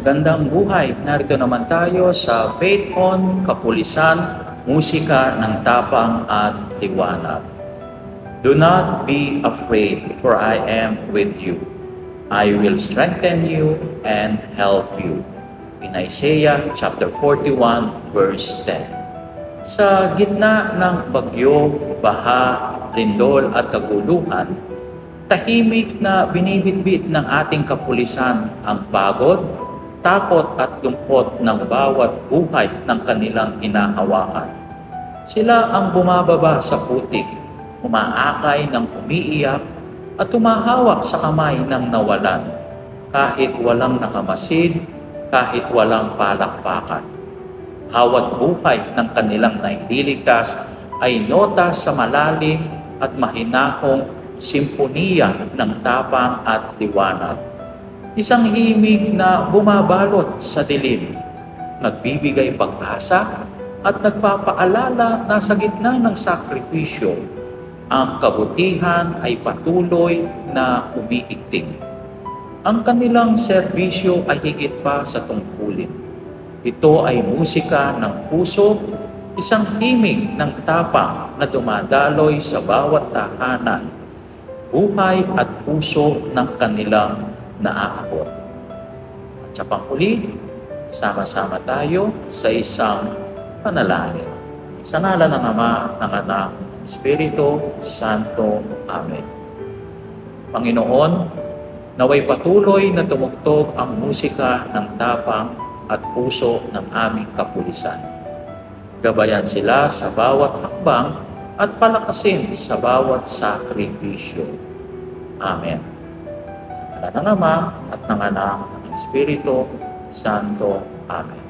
Magandang buhay! Narito naman tayo sa Faith on Kapulisan, Musika ng Tapang at Liwanag. Do not be afraid, for I am with you. I will strengthen you and help you. In Isaiah chapter 41, verse 10. Sa gitna ng bagyo, baha, lindol at kaguluhan, tahimik na binibitbit ng ating kapulisan ang pagod, takot at lungkot ng bawat buhay ng kanilang hinahawakan. Sila ang bumababa sa putik, umaakay ng umiiyak at tumahawak sa kamay ng nawalan, kahit walang nakamasid, kahit walang palakpakan. Bawat buhay ng kanilang naililigtas ay nota sa malalim at mahinahong simponiya ng tapang at liwanag. Isang himig na bumabalot sa dilim, nagbibigay pag-asa at nagpapaalala na sa gitna ng sakripisyo, ang kabutihan ay patuloy na umiigting. Ang kanilang serbisyo ay higit pa sa tungkulin. Ito ay musika ng puso, isang himig ng tapang na dumadaloy sa bawat tahanan, buhay at puso ng kanilang naaabot. At sa panghuli, sama-sama tayo sa isang panalangin. Sa ngalan ng Ama, ng Anak, ng Espiritu Santo. Amen. Panginoon, naway patuloy na tumugtog ang musika ng tapang at puso ng aming kapulisan. Gabayan sila sa bawat hakbang at palakasin sa bawat sakripisyo. Amen. Sa ngalan ng Ama at ng Anak at ng Espiritu Santo. Amen.